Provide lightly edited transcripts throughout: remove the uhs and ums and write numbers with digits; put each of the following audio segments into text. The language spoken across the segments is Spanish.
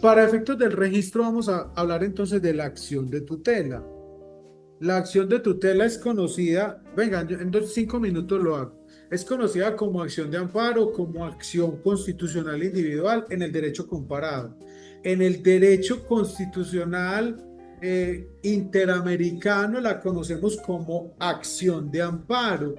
Para efectos del registro vamos a hablar entonces de la acción de tutela. La acción de tutela es conocida, venga, yo en 5 minutos lo hago. Es conocida como acción de amparo, como acción constitucional individual en el derecho comparado. En el derecho constitucional interamericano la conocemos como acción de amparo.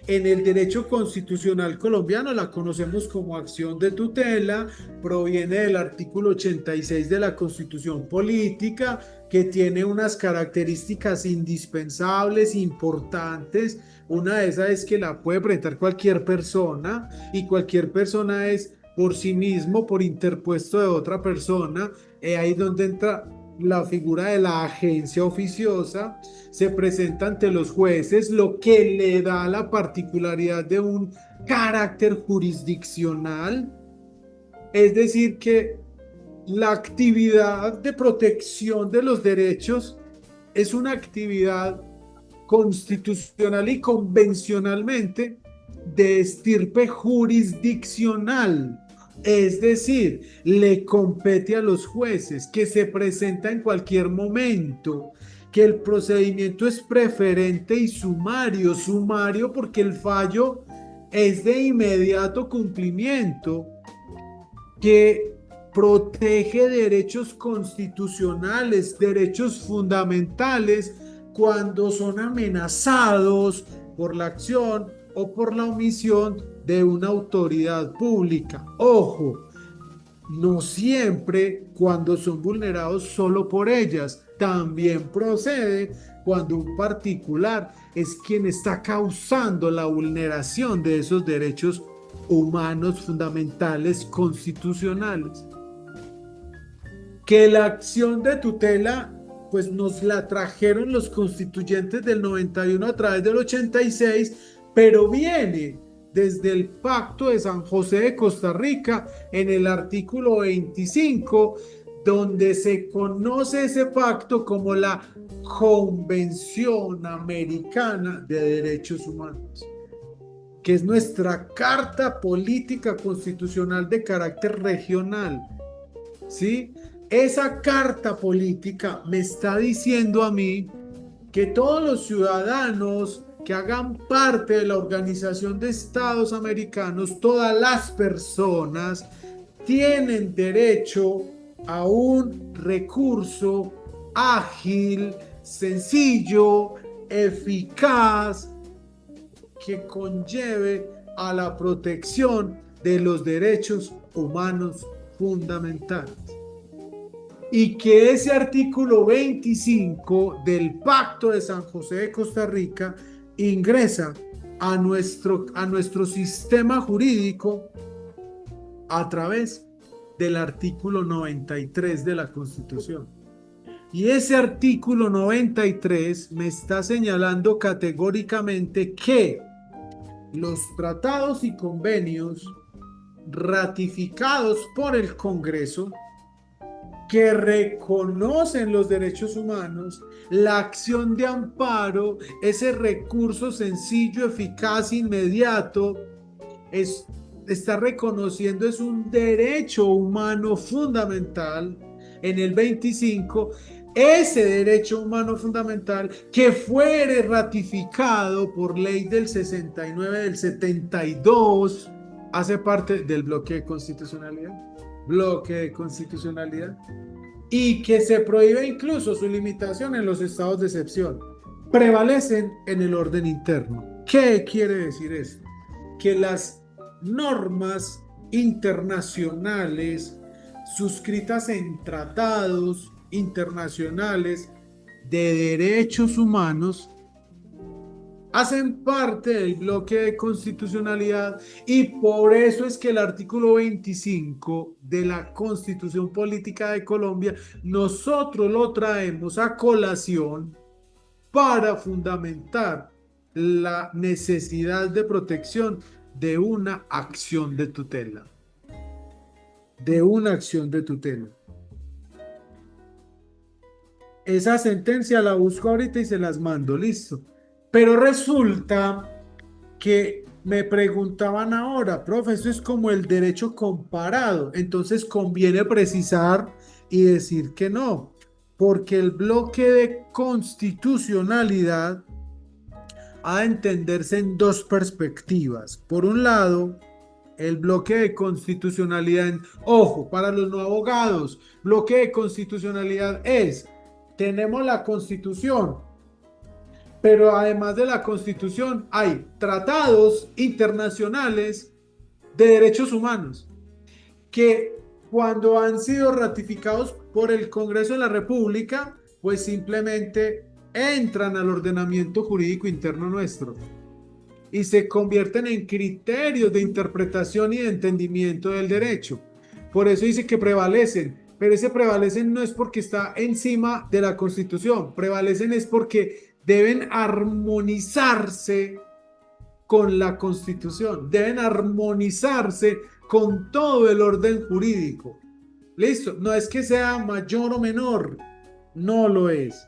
En el derecho constitucional colombiano la conocemos como acción de tutela, proviene del artículo 86 de la Constitución Política, que tiene unas características indispensables, importantes. Una de esas es que la puede presentar cualquier persona y cualquier persona es por sí mismo, por interpuesto de otra persona. Ahí es donde entra la figura de la agencia oficiosa, se presenta ante los jueces, lo que le da la particularidad de un carácter jurisdiccional, es decir, que la actividad de protección de los derechos es una actividad constitucional y convencionalmente de estirpe jurisdiccional. Es decir, le compete a los jueces, que se presenta en cualquier momento, que el procedimiento es preferente y sumario. Sumario porque el fallo es de inmediato cumplimiento, que protege derechos constitucionales, derechos fundamentales, cuando son amenazados por la acción o por la omisión de una autoridad pública. Ojo, no siempre cuando son vulnerados solo por ellas, también procede cuando un particular es quien está causando la vulneración de esos derechos humanos fundamentales constitucionales. Que la acción de tutela pues nos la trajeron los constituyentes del 91 a través del 86, pero viene desde el Pacto de San José de Costa Rica en el artículo 25, donde se conoce ese pacto como la Convención Americana de Derechos Humanos, que es nuestra carta política constitucional de carácter regional, ¿sí? Esa carta política me está diciendo a mí que todos los ciudadanos que hagan parte de la Organización de Estados Americanos, todas las personas, tienen derecho a un recurso ágil, sencillo, eficaz, que conlleve a la protección de los derechos humanos fundamentales. Y que ese artículo 25 del Pacto de San José de Costa Rica ingresa a nuestro sistema jurídico a través del artículo 93 de la Constitución. Y ese artículo 93 me está señalando categóricamente que los tratados y convenios ratificados por el Congreso, que reconocen los derechos humanos, la acción de amparo, ese recurso sencillo, eficaz, inmediato, es, está reconociendo es un derecho humano fundamental en el 25, ese derecho humano fundamental que fuere ratificado por ley del 69, del 72, hace parte del bloque de constitucionalidad, y que se prohíbe incluso su limitación en los estados de excepción, prevalecen en el orden interno. ¿Qué quiere decir esto? Que las normas internacionales suscritas en tratados internacionales de derechos humanos hacen parte del bloque de constitucionalidad, y por eso es que el artículo 25 de la Constitución Política de Colombia nosotros lo traemos a colación para fundamentar la necesidad de protección de una acción de tutela, de una acción de tutela. Esa sentencia la busco ahorita y se las mando, listo. Pero resulta que Me preguntaban ahora, profe, eso es como el derecho comparado. Entonces conviene precisar y decir que no, porque el bloque de constitucionalidad ha de entenderse en dos perspectivas. Por un lado, el bloque de constitucionalidad, ojo, para los no abogados, bloque de constitucionalidad es, tenemos la Constitución, pero además de la Constitución hay tratados internacionales de derechos humanos que cuando han sido ratificados por el Congreso de la República, pues simplemente entran al ordenamiento jurídico interno nuestro y se convierten en criterios de interpretación y de entendimiento del derecho. Por eso dice que prevalecen, pero ese prevalecen no es porque está encima de la Constitución, prevalecen es porque deben armonizarse con la Constitución, deben armonizarse con todo el orden jurídico. Listo, no es que sea mayor o menor, no lo es.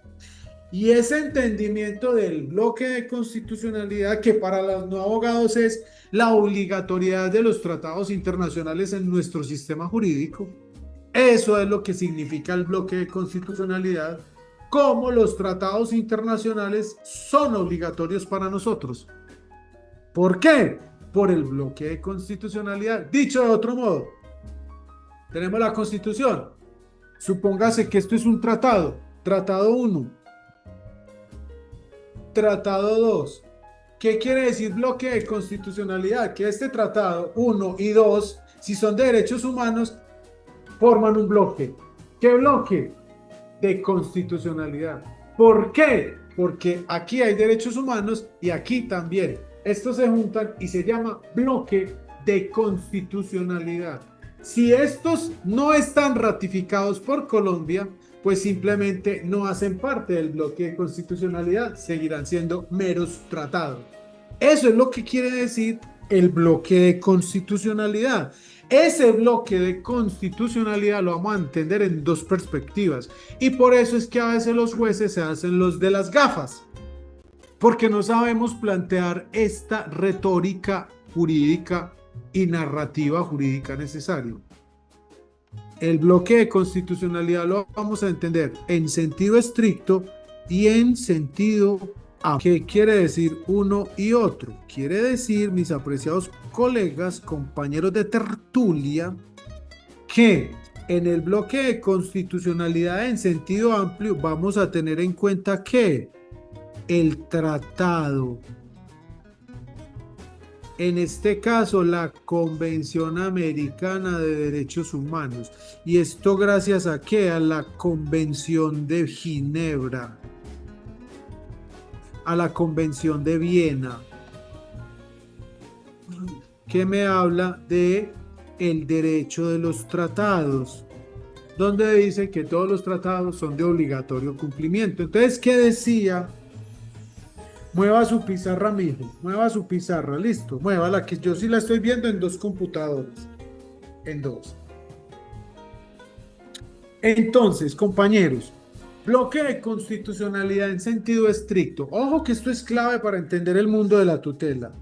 Y ese entendimiento del bloque de constitucionalidad, que para los no abogados es la obligatoriedad de los tratados internacionales en nuestro sistema jurídico, eso es lo que significa el bloque de constitucionalidad, como los tratados internacionales son obligatorios para nosotros. ¿Por qué? Por el bloque de constitucionalidad. Dicho de otro modo, tenemos la Constitución. Supóngase que esto es un tratado. Tratado 1. Tratado 2. ¿Qué quiere decir bloque de constitucionalidad? Que este tratado 1 y 2, si son de derechos humanos, forman un bloque. ¿Qué bloque? De constitucionalidad. ¿Por qué? Porque aquí hay derechos humanos y aquí también. Estos se juntan y se llama bloque de constitucionalidad. Si estos no están ratificados por Colombia, pues simplemente no hacen parte del bloque de constitucionalidad, seguirán siendo meros tratados. Eso es lo que quiere decir el bloque de constitucionalidad. Ese bloque de constitucionalidad lo vamos a entender en dos perspectivas y por eso es que a veces los jueces se hacen los de las gafas, porque no sabemos plantear esta retórica jurídica y narrativa jurídica necesaria. El bloque de constitucionalidad lo vamos a entender en sentido estricto y en sentido amplio. ¿Qué quiere decir uno y otro? Quiere decir, mis apreciados colegas, compañeros de tertulia, que en el bloque de constitucionalidad en sentido amplio vamos a tener en cuenta que el tratado, en este caso la Convención Americana de Derechos Humanos, y esto gracias a qué, a la Convención de Ginebra, a la Convención de Viena, que me habla de el derecho de los tratados, donde dice que todos los tratados son de obligatorio cumplimiento. Entonces, ¿qué decía? Mueva su pizarra, mijo. Mueva su pizarra, listo. Muévala, que yo sí la estoy viendo en dos computadores. En dos. Entonces, compañeros, bloque de constitucionalidad en sentido estricto. Ojo que esto es clave para entender el mundo de la tutela.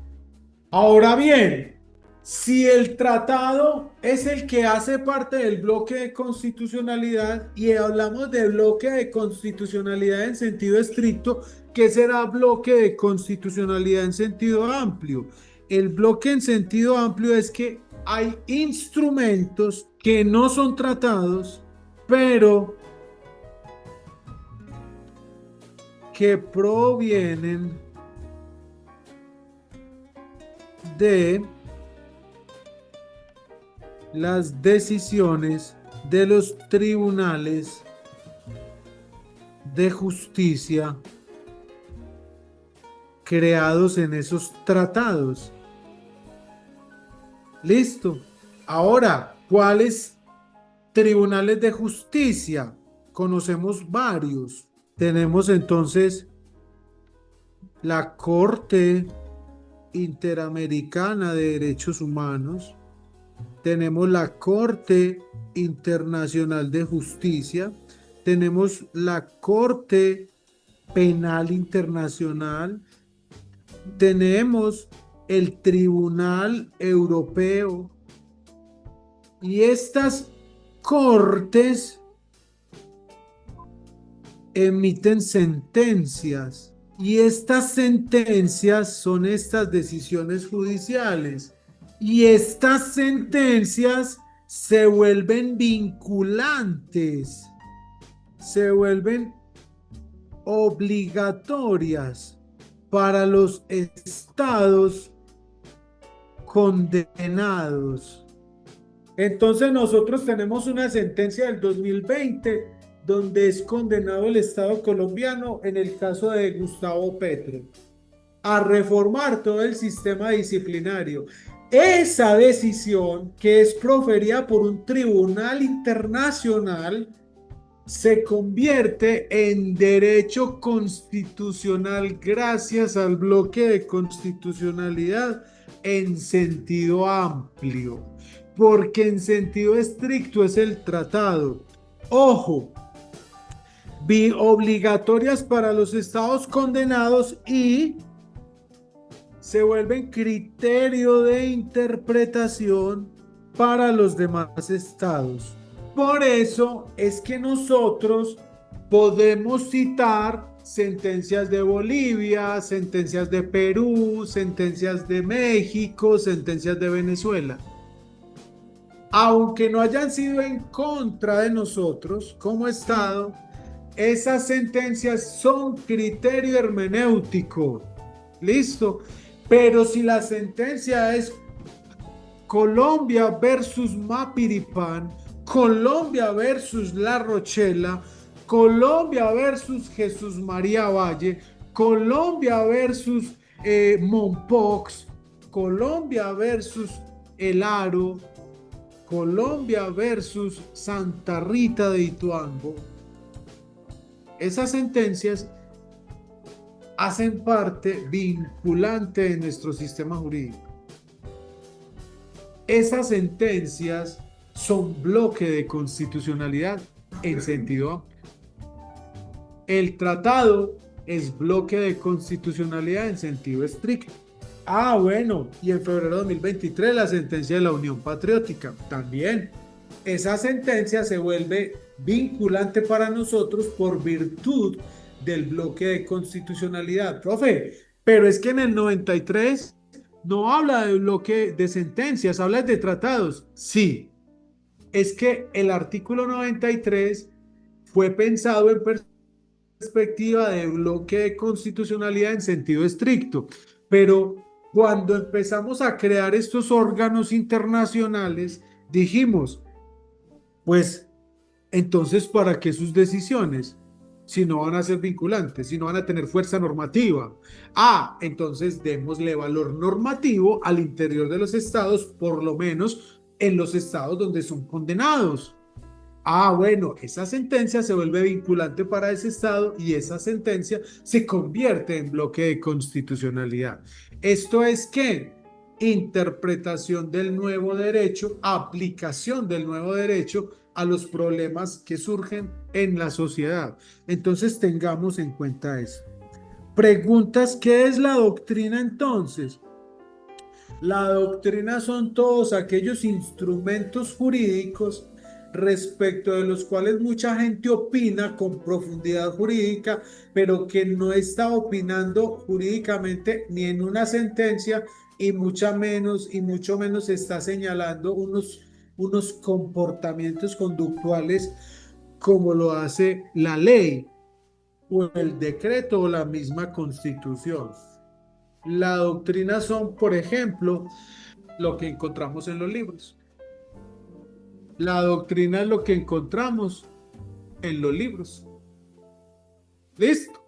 Ahora bien, si el tratado es el que hace parte del bloque de constitucionalidad y hablamos de bloque de constitucionalidad en sentido estricto, ¿qué será bloque de constitucionalidad en sentido amplio? El bloque en sentido amplio es que hay instrumentos que no son tratados, pero que provienen de las decisiones de los tribunales de justicia creados en esos tratados. Listo. Ahora, ¿cuáles tribunales de justicia? Conocemos varios. Tenemos entonces la Corte Interamericana de Derechos Humanos, tenemos la Corte Internacional de Justicia, tenemos la Corte Penal Internacional, tenemos el Tribunal Europeo y estas cortes emiten sentencias y estas sentencias son estas decisiones judiciales y estas sentencias se vuelven vinculantes, se vuelven obligatorias para los estados condenados. Entonces nosotros tenemos una sentencia del 2020 donde es condenado el Estado colombiano en el caso de Gustavo Petro a reformar todo el sistema disciplinario. Esa decisión, que es proferida por un tribunal internacional, se convierte en derecho constitucional gracias al bloque de constitucionalidad en sentido amplio, porque en sentido estricto es el tratado. Ojo, obligatorias para los estados condenados y se vuelven criterio de interpretación para los demás estados. Por eso es que nosotros podemos citar sentencias de Bolivia, sentencias de Perú, sentencias de México, sentencias de Venezuela. Aunque no hayan sido en contra de nosotros como Estado, esas sentencias son criterio hermenéutico. ¿Listo? Pero si la sentencia es Colombia versus Mapiripán, Colombia versus La Rochela, Colombia versus Jesús María Valle, Colombia versus Mompox, Colombia versus El Aro, Colombia versus Santa Rita de Ituango. Esas sentencias hacen parte vinculante de nuestro sistema jurídico. Esas sentencias son bloque de constitucionalidad en sentido amplio. El tratado es bloque de constitucionalidad en sentido estricto. Ah, bueno, y en febrero de 2023 la sentencia de la Unión Patriótica también. Esa sentencia se vuelve vinculante para nosotros por virtud del bloque de constitucionalidad. Profe, pero es que en el 93 no habla de bloque de sentencias, habla de tratados. Sí, es que el artículo 93 fue pensado en perspectiva de bloque de constitucionalidad en sentido estricto, pero cuando empezamos a crear estos órganos internacionales, dijimos, pues, entonces, ¿para qué sus decisiones? Si no van a ser vinculantes, si no van a tener fuerza normativa. Ah, entonces démosle valor normativo al interior de los estados, por lo menos en los estados donde son condenados. Ah, bueno, esa sentencia se vuelve vinculante para ese estado y esa sentencia se convierte en bloque de constitucionalidad. Esto es que interpretación del nuevo derecho, aplicación del nuevo derecho a los problemas que surgen en la sociedad. Entonces tengamos en cuenta eso. Preguntas, ¿qué es la doctrina entonces? La doctrina son todos aquellos instrumentos jurídicos respecto de los cuales mucha gente opina con profundidad jurídica, pero que no está opinando jurídicamente ni en una sentencia y mucho menos está señalando unos comportamientos conductuales como lo hace la ley o el decreto o la misma Constitución. La doctrina son, por ejemplo, lo que encontramos en los libros. La doctrina es lo que encontramos en los libros. ¿Listo?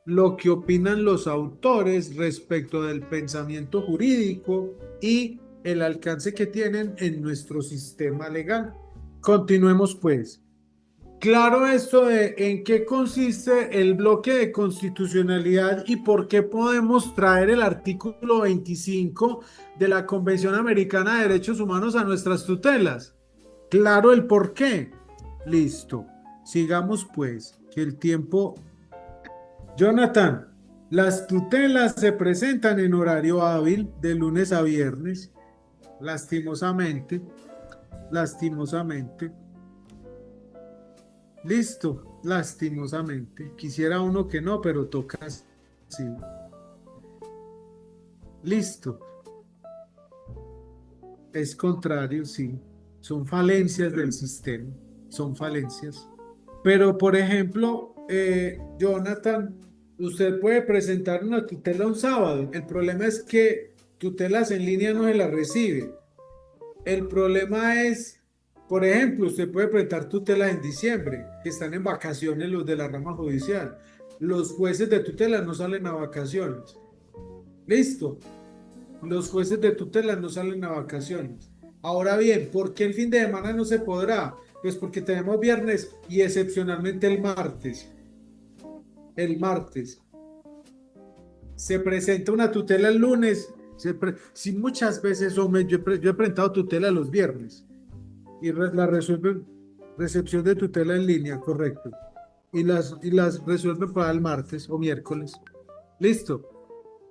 Lo que opinan los autores respecto del pensamiento jurídico y el alcance que tienen en nuestro sistema legal. Continuemos pues. Claro esto de en qué consiste el bloque de constitucionalidad y por qué podemos traer el artículo 25 de la Convención Americana de Derechos Humanos a nuestras tutelas. Claro el por qué. Listo. Sigamos pues, que el tiempo... Jonathan, Las tutelas se presentan en horario hábil de lunes a viernes, lastimosamente, lastimosamente. Listo, lastimosamente. Quisiera uno que no, pero toca así. Listo, es contrario, sí. Son falencias del sistema, son falencias. Pero, por ejemplo, Jonathan, usted puede presentar una tutela un sábado. El problema es que tutelas en línea no se las recibe. El problema es, por ejemplo, usted puede presentar tutelas en diciembre, que están en vacaciones los de la rama judicial. Los jueces de tutela no salen a vacaciones. Listo. Los jueces de tutela no salen a vacaciones. Ahora bien, ¿por qué el fin de semana no se podrá? Pues porque tenemos viernes y excepcionalmente el martes. El martes se presenta una tutela el lunes. Si muchas veces, hombre, yo he presentado tutela los viernes y la resuelven, recepción de tutela en línea, correcto. Y las resuelven para el martes o miércoles. Listo.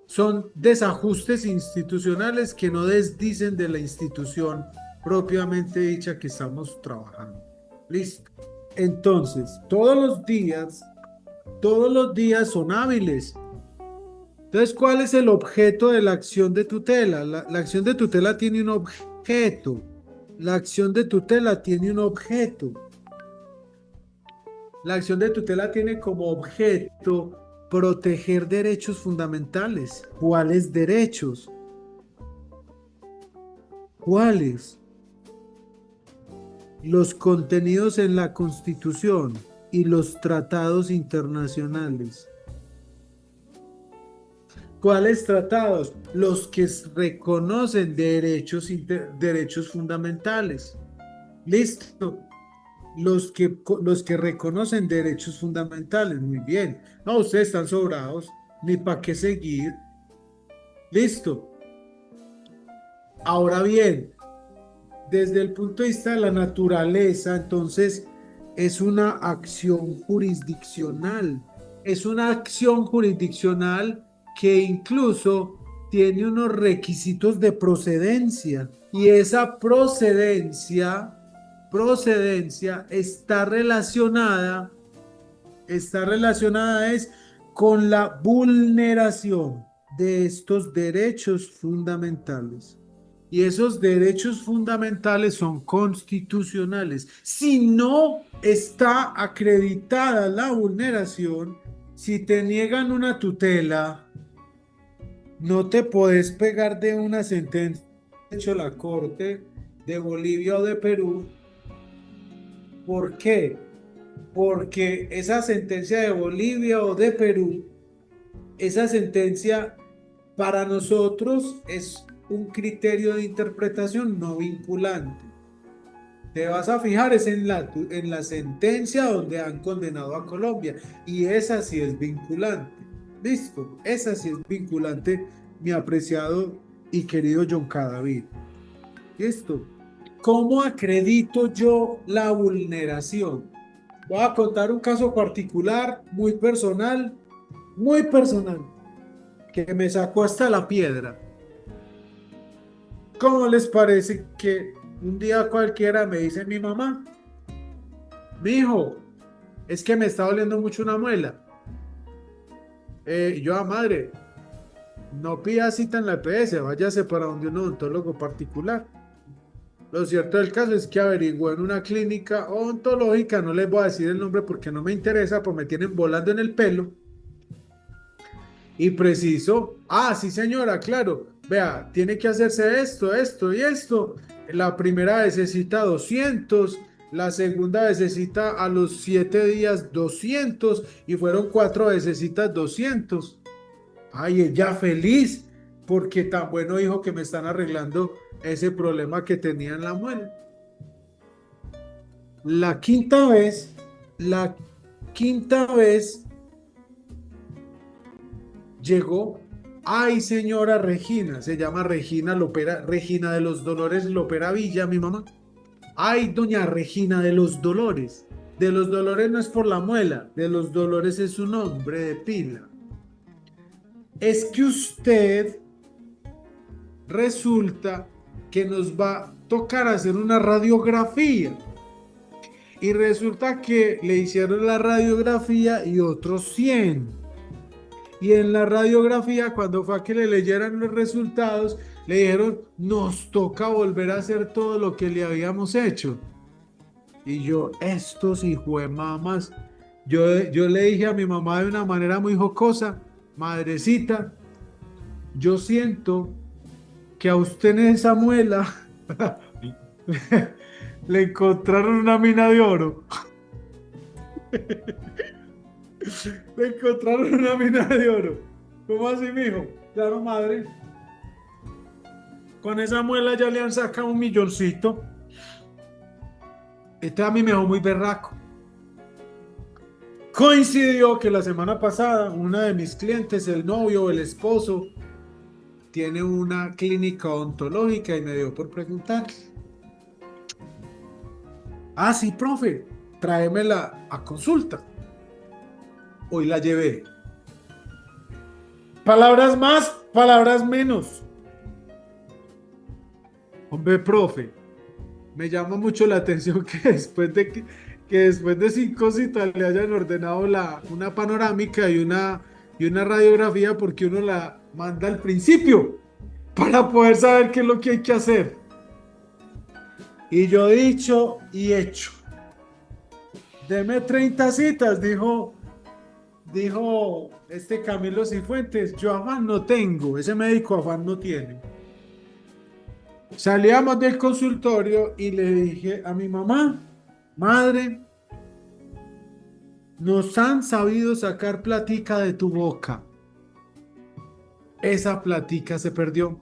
Son desajustes institucionales que no desdicen de la institución propiamente dicha que estamos trabajando. Listo. Entonces, todos los días son hábiles. Entonces, ¿cuál es el objeto de la acción de tutela? La acción de tutela tiene un objeto. La acción de tutela tiene un objeto. La acción de tutela tiene como objeto proteger derechos fundamentales. ¿Cuáles derechos? ¿Cuáles? Los contenidos en la Constitución y los tratados internacionales. ¿Cuáles tratados? Los que reconocen derechos fundamentales. Listo. Los que reconocen derechos fundamentales. Muy bien. No, ustedes están sobrados. Ni para qué seguir. Listo. Ahora bien, desde el punto de vista de la naturaleza, entonces es una acción jurisdiccional. Es una acción jurisdiccional que incluso tiene unos requisitos de procedencia. Y esa procedencia está relacionada es con la vulneración de estos derechos fundamentales. Y esos derechos fundamentales son constitucionales. Si no está acreditada la vulneración, si te niegan una tutela, no te puedes pegar de una sentencia hecho la Corte de Bolivia o de Perú. ¿Por qué? Porque esa sentencia de Bolivia o de Perú, esa sentencia para nosotros es un criterio de interpretación no vinculante. Te vas a fijar es en la sentencia donde han condenado a Colombia y esa sí es vinculante. Listo, esa sí es vinculante, mi apreciado y querido John Cadavid. Listo. ¿Cómo acredito yo la vulneración? Voy a contar un caso particular, muy personal, que me sacó hasta la piedra. ¿Cómo les parece que un día cualquiera me dice mi mamá, mi hijo, es que me está doliendo mucho una muela? Yo, madre, no pida cita en la EPS, váyase para donde un odontólogo particular. Lo cierto del caso es que averiguó en una clínica odontológica, no les voy a decir el nombre porque no me interesa, pues me tienen volando en el pelo. Y preciso, sí señora, claro, vea, tiene que hacerse esto, esto y esto. La primera necesita 200, la segunda necesita a los 7 días 200 y fueron 4 necesitas 200. Ay, ella feliz porque tan bueno dijo que me están arreglando ese problema que tenía en la muela. La quinta vez llegó, ay señora Regina, se llama Regina Lopera, Regina de los Dolores Lopera Villa, mi mamá. Ay, doña Regina de los Dolores. De los Dolores no es por la muela, de los Dolores es su nombre de pila. es que usted resulta que nos va a tocar hacer una radiografía. Y resulta que le hicieron la radiografía y otros 100. Y en la radiografía, cuando fue a que le leyeran los resultados, le dijeron, nos toca volver a hacer todo lo que le habíamos hecho. Y yo, estos hijuemamas, yo le dije a mi mamá de una manera muy jocosa, madrecita, yo siento que a usted en esa muela le encontraron una mina de oro. Le encontraron una mina de oro. ¿Cómo así, mijo? Claro, madre. Con esa muela ya le han sacado 1.000.000. Este a mí me dejó muy berraco. Coincidió que la semana pasada una de mis clientes, el novio o el esposo, tiene una clínica odontológica y me dio por preguntar. Ah, sí, profe, tráemela a consulta. Hoy la llevé. Palabras más, palabras menos. Hombre, profe, me llama mucho la atención que después de 5 citas le hayan ordenado una panorámica y una radiografía porque uno la manda al principio para poder saber qué es lo que hay que hacer. Y yo dicho y hecho. Deme 30 citas, dijo este Camilo Cifuentes. Yo afán no tengo, ese médico afán no tiene. Salíamos del consultorio y le dije a mi mamá, madre, nos han sabido sacar platica de tu boca. Esa platica se perdió.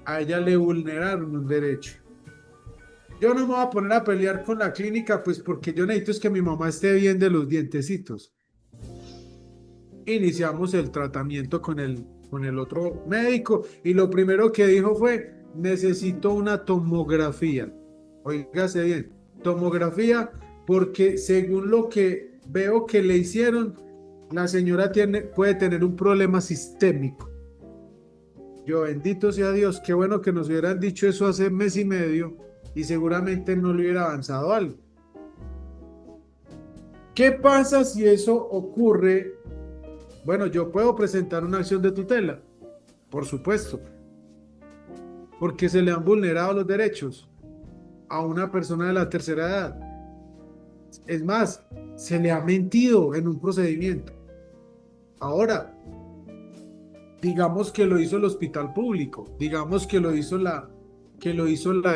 A ella le vulneraron un derecho. Yo no me voy a poner a pelear con la clínica, pues porque yo necesito es que mi mamá esté bien de los dientecitos. Iniciamos el tratamiento con el otro médico y lo primero que dijo fue, necesito una tomografía. Óigase bien, tomografía, porque según lo que veo que le hicieron, la señora puede tener un problema sistémico. Yo, bendito sea Dios, qué bueno que nos hubieran dicho eso hace mes y medio y seguramente no le hubiera avanzado algo. ¿Qué pasa si eso ocurre? Bueno, yo puedo presentar una acción de tutela, por supuesto, porque se le han vulnerado los derechos a una persona de la tercera edad. Es más, se le ha mentido en un procedimiento. Ahora, digamos que lo hizo el hospital público, digamos que lo hizo la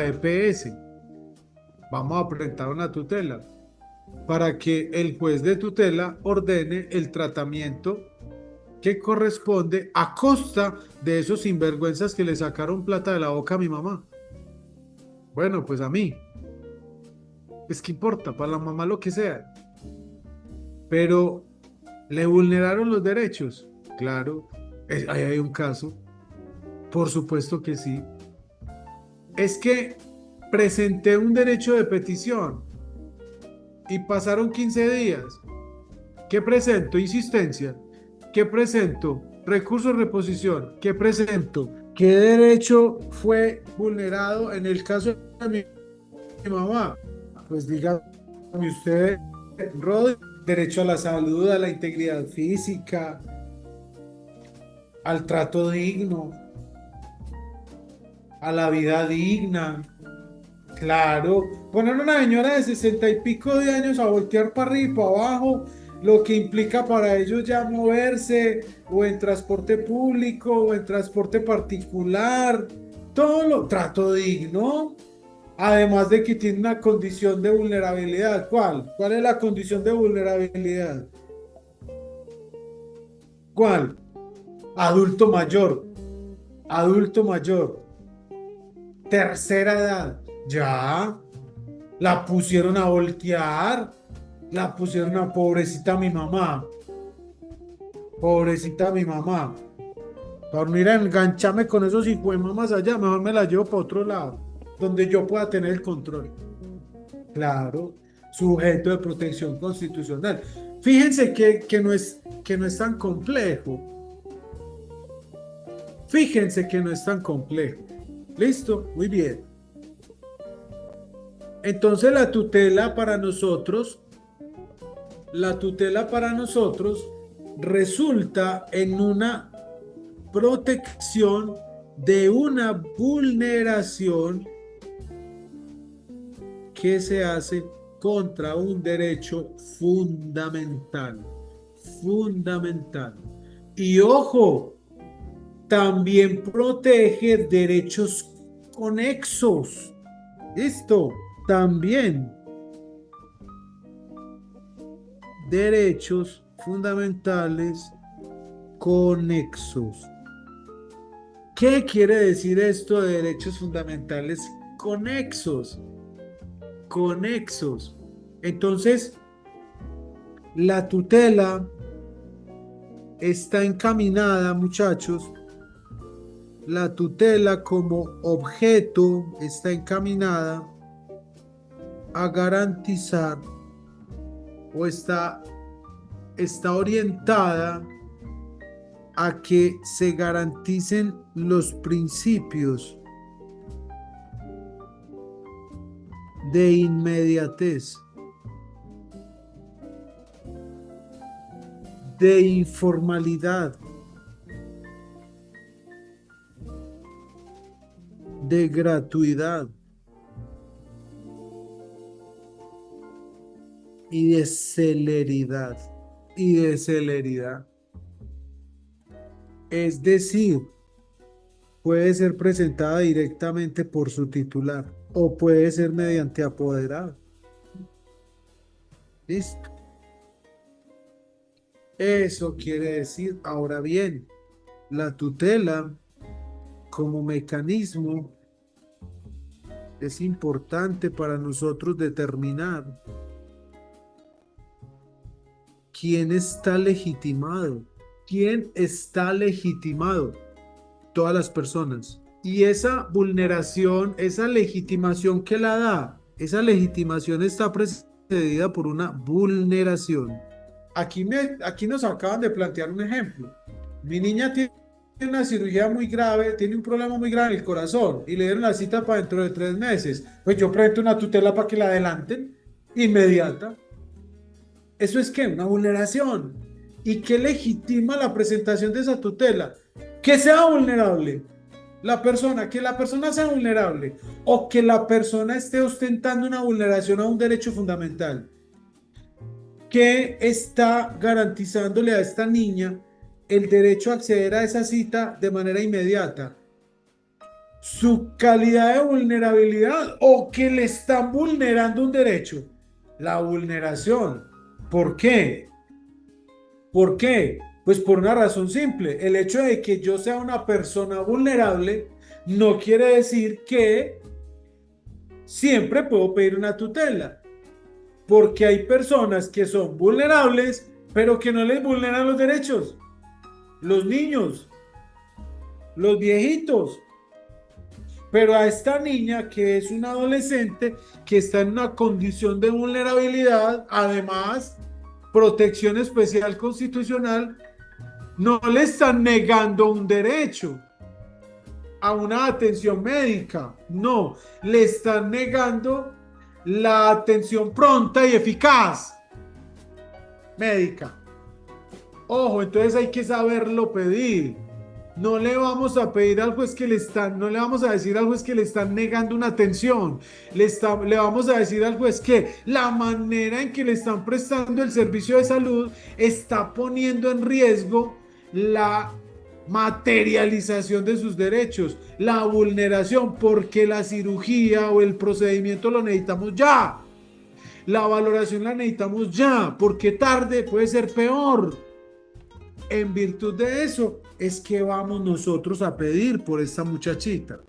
EPS. Vamos a presentar una tutela para que el juez de tutela ordene el tratamiento que corresponde a costa de esos sinvergüenzas que le sacaron plata de la boca a mi mamá. Bueno, pues a mí. Es que importa, para la mamá lo que sea. Pero, ¿le vulneraron los derechos? Claro, ahí hay un caso. Por supuesto que sí. Es que presenté un derecho de petición y pasaron 15 días. ¿Qué presento? Insistencia. ¿Qué presento? Recurso de reposición. ¿Qué presento? ¿Qué derecho fue vulnerado en el caso de mi mamá? Pues dígame usted, Rodri, derecho a la salud, a la integridad física, al trato digno, a la vida digna. Claro, poner a una señora de 60 y pico de años a voltear para arriba y para abajo, lo que implica para ellos ya moverse o en transporte público o en transporte particular, todo lo trato digno. Además de que tiene una condición de vulnerabilidad. ¿Cuál? ¿Cuál es la condición de vulnerabilidad? ¿Cuál? Adulto mayor. Adulto mayor. Tercera edad. Ya. La pusieron a voltear. La pusieron a pobrecita mi mamá. Pobrecita mi mamá. Por mira, enganchame con esos hijos de mamás allá. Mejor me la llevo para otro lado, donde yo pueda tener el control. Claro, sujeto de protección constitucional. Fíjense que no es tan complejo. Fíjense que no es tan complejo. ¿Listo? Muy bien. Entonces la tutela para nosotros resulta en una protección de una vulneración que se hace contra un derecho fundamental. Fundamental. Y ojo, también protege derechos conexos. ¿Listo? También derechos fundamentales conexos. ¿Qué quiere decir esto de derechos fundamentales conexos? Conexos. Entonces, la tutela está encaminada, muchachos. La tutela como objeto está encaminada a garantizar o está orientada a que se garanticen los principios de inmediatez, de informalidad, de gratuidad y de celeridad. Es decir, puede ser presentada directamente por su titular o puede ser mediante apoderado. ¿Listo? Eso quiere decir, ahora bien, la tutela como mecanismo es importante para nosotros determinar quién está legitimado. ¿Quién está legitimado? Todas las personas. Y esa vulneración, esa legitimación que la da, esa legitimación está precedida por una vulneración. Aquí nos acaban de plantear un ejemplo. Mi niña tiene una cirugía muy grave, tiene un problema muy grave en el corazón y le dieron la cita para dentro de 3 meses. Pues yo presento una tutela para que la adelanten, inmediata. ¿Eso es qué? Una vulneración. ¿Y qué legitima la presentación de esa tutela? Que sea vulnerable. Que la persona sea vulnerable o que la persona esté ostentando una vulneración a un derecho fundamental que está garantizándole a esta niña el derecho a acceder a esa cita de manera inmediata. Su calidad de vulnerabilidad o que le están vulnerando un derecho. La vulneración. ¿Por qué? ¿Por qué? Pues por una razón simple. El hecho de que yo sea una persona vulnerable no quiere decir que siempre puedo pedir una tutela. Porque hay personas que son vulnerables, pero que no les vulneran los derechos. Los niños, los viejitos. Pero a esta niña que es una adolescente que está en una condición de vulnerabilidad, además, protección especial constitucional, no le están negando un derecho a una atención médica, no, le están negando la atención pronta y eficaz médica. Ojo, entonces hay que saberlo pedir. No le vamos a pedir al juez no le vamos a decir al juez que le están negando una atención. Le vamos a decir al juez que la manera en que le están prestando el servicio de salud está poniendo en riesgo la materialización de sus derechos, la vulneración, porque la cirugía o el procedimiento lo necesitamos ya. La valoración la necesitamos ya, porque tarde puede ser peor. En virtud de eso es que vamos nosotros a pedir por esta muchachita.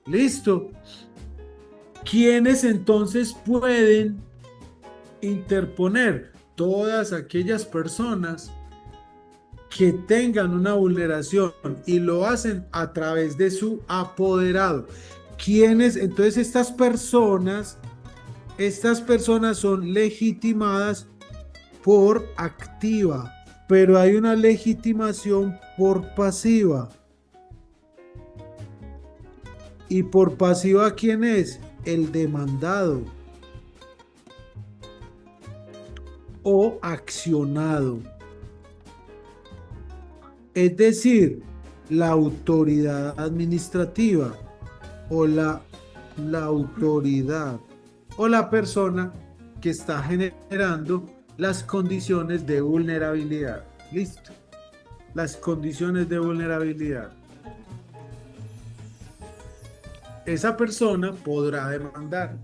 ¿Listo? ¿Quiénes entonces pueden interponer? Todas aquellas personas que tengan una vulneración y lo hacen a través de su apoderado. ¿Quiénes? Entonces estas personas son legitimadas por activa, pero hay una legitimación por pasiva. ¿Y por pasiva quién es? El demandado o accionado. Es decir, la autoridad administrativa o la autoridad o la persona que está generando las condiciones de vulnerabilidad. Listo. Las condiciones de vulnerabilidad. Esa persona podrá demandar.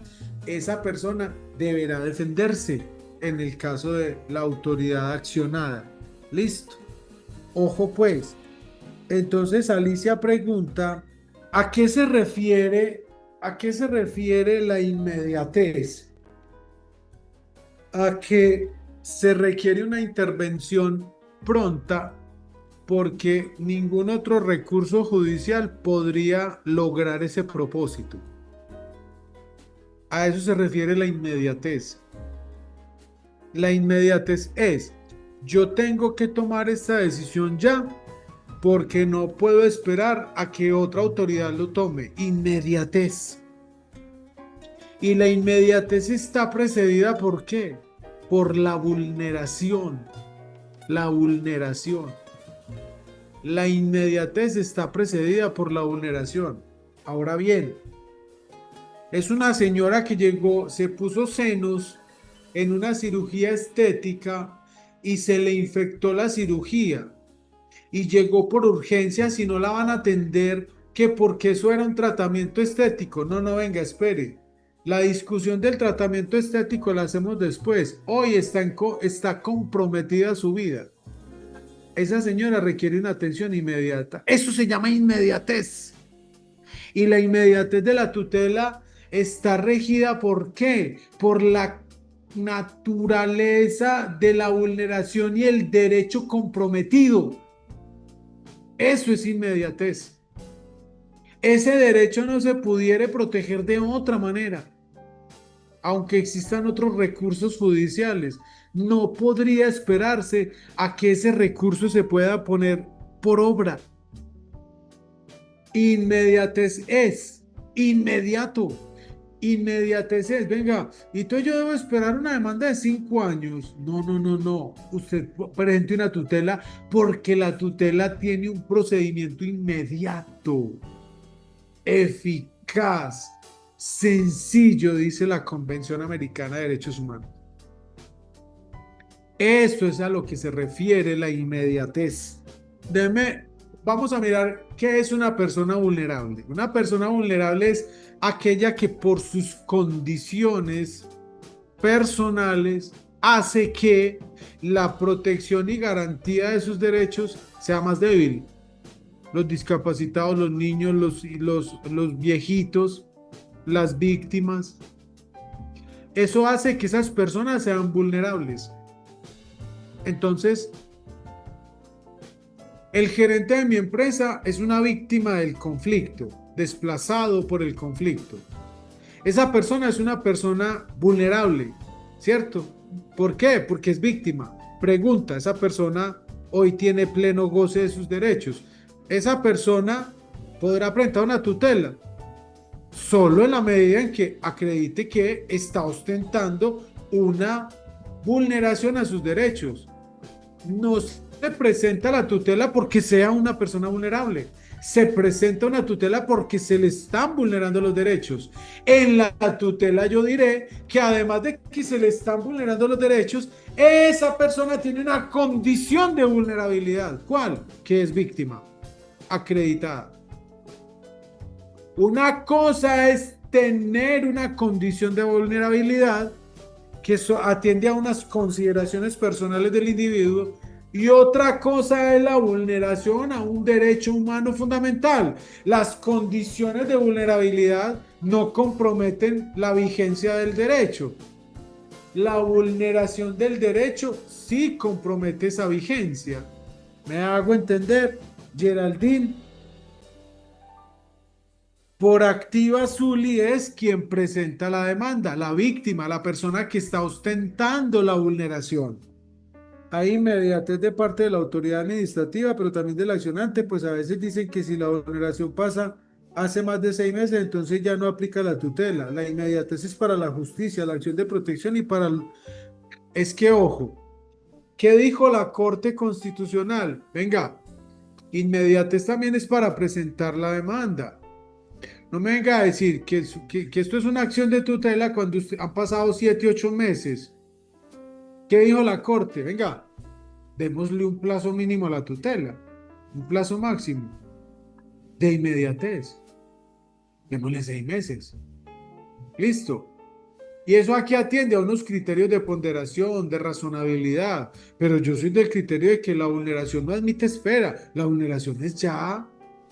Esa persona deberá defenderse en el caso de la autoridad accionada. Listo. Ojo pues. Entonces Alicia pregunta, ¿a qué se refiere la inmediatez? A que se requiere una intervención pronta porque ningún otro recurso judicial podría lograr ese propósito. A eso se refiere la inmediatez. La inmediatez es, yo tengo que tomar esta decisión ya porque no puedo esperar a que otra autoridad lo tome. Inmediatez. Y la inmediatez está precedida ¿por qué? Por la vulneración. La vulneración. La inmediatez está precedida por la vulneración. Ahora bien, es una señora que llegó, se puso senos en una cirugía estética y se le infectó la cirugía y llegó por urgencias y no la van a atender que porque eso era un tratamiento estético. No, no, venga, espere. La discusión del tratamiento estético la hacemos después. Hoy está comprometida su vida. Esa señora requiere una atención inmediata. Eso se llama inmediatez. Y la inmediatez de la tutela está regida ¿por qué? Por la naturaleza de la vulneración y el derecho comprometido. Eso es inmediatez. Ese derecho no se pudiera proteger de otra manera, aunque existan otros recursos judiciales. No podría esperarse a que ese recurso se pueda poner por obra. Inmediatez es inmediato. Inmediatez es, venga, y entonces yo debo esperar una demanda de 5 años. No, no, no, no. Usted presente una tutela porque la tutela tiene un procedimiento inmediato, eficaz, sencillo, dice la Convención Americana de Derechos Humanos. Esto es a lo que se refiere la inmediatez. Vamos a mirar qué es una persona vulnerable. Una persona vulnerable es aquella que por sus condiciones personales hace que la protección y garantía de sus derechos sea más débil. Los discapacitados, los niños, los viejitos, las víctimas. Eso hace que esas personas sean vulnerables. Entonces, el gerente de mi empresa es una víctima del conflicto, desplazado por el conflicto. Esa persona es una persona vulnerable, ¿cierto? ¿Por qué? Porque es víctima. Pregunta, ¿esa persona hoy tiene pleno goce de sus derechos? Esa persona podrá presentar una tutela solo en la medida en que acredite que está ostentando una vulneración a sus derechos. No se presenta la tutela porque sea una persona vulnerable. Se presenta una tutela porque se le están vulnerando los derechos. En la tutela yo diré que además de que se le están vulnerando los derechos, esa persona tiene una condición de vulnerabilidad. ¿Cuál? Que es víctima acreditada. Una cosa es tener una condición de vulnerabilidad que atiende a unas consideraciones personales del individuo y otra cosa es la vulneración a un derecho humano fundamental. Las condiciones de vulnerabilidad no comprometen la vigencia del derecho. La vulneración del derecho sí compromete esa vigencia. ¿Me hago entender, Geraldine? Por activa, Zully es quien presenta la demanda, la víctima, la persona que está ostentando la vulneración. Hay inmediatez de parte de la autoridad administrativa, pero también del accionante, pues a veces dicen que si la vulneración pasa hace más de 6 meses, entonces ya no aplica la tutela. La inmediatez es para la justicia, la acción de protección y para... Es que, ojo, ¿qué dijo la Corte Constitucional? Venga, inmediatez también es para presentar la demanda. No me venga a decir que esto es una acción de tutela cuando han pasado 7, 8 meses. ¿Qué dijo la Corte? Venga, démosle un plazo mínimo a la tutela, un plazo máximo de inmediatez. Démosle 6 meses. Listo. Y eso aquí atiende a unos criterios de ponderación, de razonabilidad. Pero yo soy del criterio de que la vulneración no admite espera. La vulneración es ya.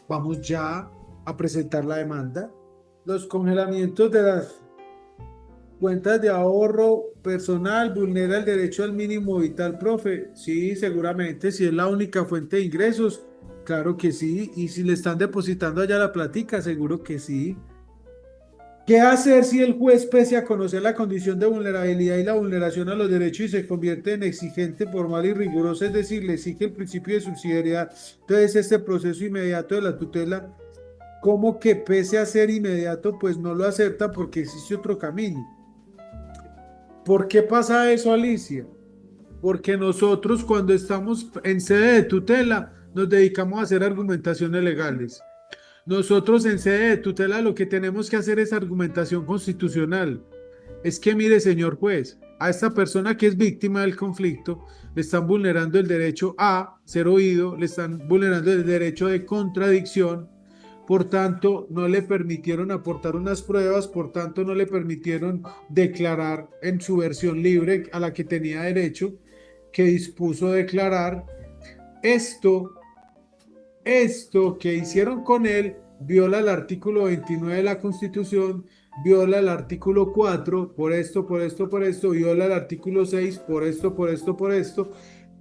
Vamos ya a presentar la demanda. Los congelamientos de las cuentas de ahorro personal vulnera el derecho al mínimo vital, profe. Sí, seguramente, si es la única fuente de ingresos, claro que sí. Y si le están depositando allá la platica, seguro que sí. ¿Qué hacer si el juez, pese a conocer la condición de vulnerabilidad y la vulneración a los derechos y se convierte en exigente, formal y riguroso, es decir, le exige el principio de subsidiariedad? Entonces, este proceso inmediato de la tutela, como que pese a ser inmediato, pues no lo acepta porque existe otro camino. ¿Por qué pasa eso, Alicia? Porque nosotros cuando estamos en sede de tutela nos dedicamos a hacer argumentaciones legales. Nosotros en sede de tutela lo que tenemos que hacer es argumentación constitucional. Es que mire, señor juez, a esta persona que es víctima del conflicto le están vulnerando el derecho a ser oído, le están vulnerando el derecho de contradicción, por tanto, no le permitieron aportar unas pruebas, por tanto, no le permitieron declarar en su versión libre a la que tenía derecho, que dispuso declarar. Esto, esto que hicieron con él viola el artículo 29 de la Constitución, viola el artículo 4 por esto, por esto, por esto, viola el artículo 6 por esto, por esto, por esto.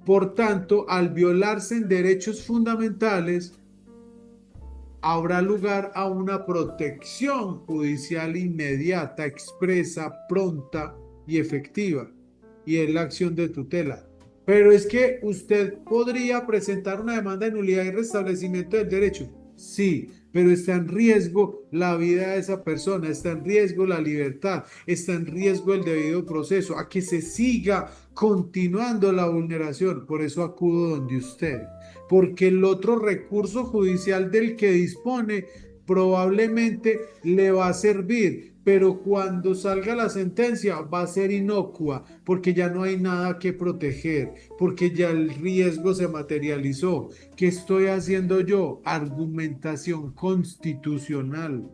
Por tanto, al violarse en derechos fundamentales, habrá lugar a una protección judicial inmediata, expresa, pronta y efectiva, y es la acción de tutela. Pero es que usted podría presentar una demanda de nulidad y restablecimiento del derecho. Sí, pero está en riesgo la vida de esa persona, está en riesgo la libertad, está en riesgo el debido proceso, a que se siga continuando la vulneración. Por eso acudo donde usted, porque el otro recurso judicial del que dispone probablemente le va a servir, pero cuando salga la sentencia va a ser inocua, porque ya no hay nada que proteger, porque ya el riesgo se materializó. ¿Qué estoy haciendo yo? Argumentación constitucional.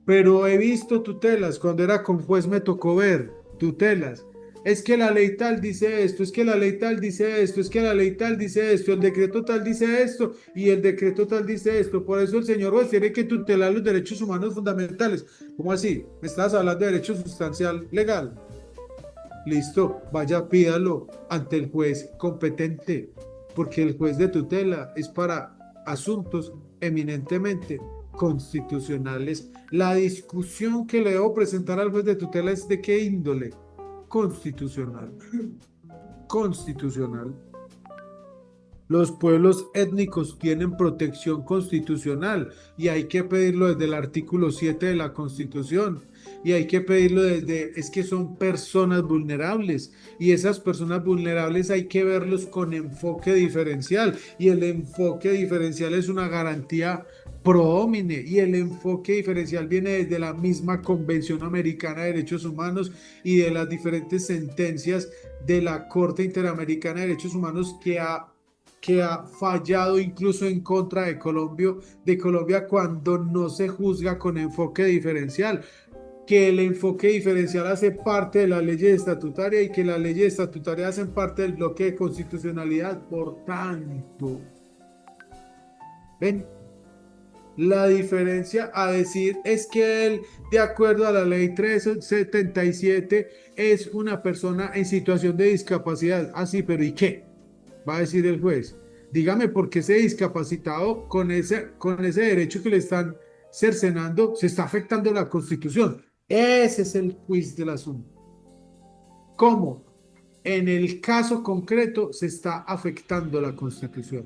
Pero he visto tutelas, cuando era con juez me tocó ver tutelas. Es que la ley tal dice esto, es que la ley tal dice esto, es que la ley tal dice esto, el decreto tal dice esto y el decreto tal dice esto. Por eso el señor juez tiene que tutelar los derechos humanos fundamentales. ¿Cómo así? ¿Me estabas hablando de derecho sustancial legal? Listo, vaya, pídalo ante el juez competente, porque el juez de tutela es para asuntos eminentemente constitucionales. La discusión que le debo presentar al juez de tutela es de qué índole. Constitucional. Constitucional. Los pueblos étnicos tienen protección constitucional y hay que pedirlo desde el artículo 7 de la Constitución. Y hay que pedirlo desde, es que son personas vulnerables y esas personas vulnerables hay que verlos con enfoque diferencial y el enfoque diferencial es una garantía pro homine y el enfoque diferencial viene desde la misma Convención Americana de Derechos Humanos y de las diferentes sentencias de la Corte Interamericana de Derechos Humanos que ha fallado incluso en contra de Colombia cuando no se juzga con enfoque diferencial, que el enfoque diferencial hace parte de la ley estatutaria y que las leyes estatutarias hacen parte del bloque de constitucionalidad. Por tanto, ven, la diferencia a decir es que él, de acuerdo a la ley 377, es una persona en situación de discapacidad. Ah, sí, pero ¿y qué? Va a decir el juez. Dígame por qué ese discapacitado con ese derecho que le están cercenando se está afectando la Constitución. Ese es el quiz del asunto. ¿Cómo? en el caso concreto se está afectando la Constitución.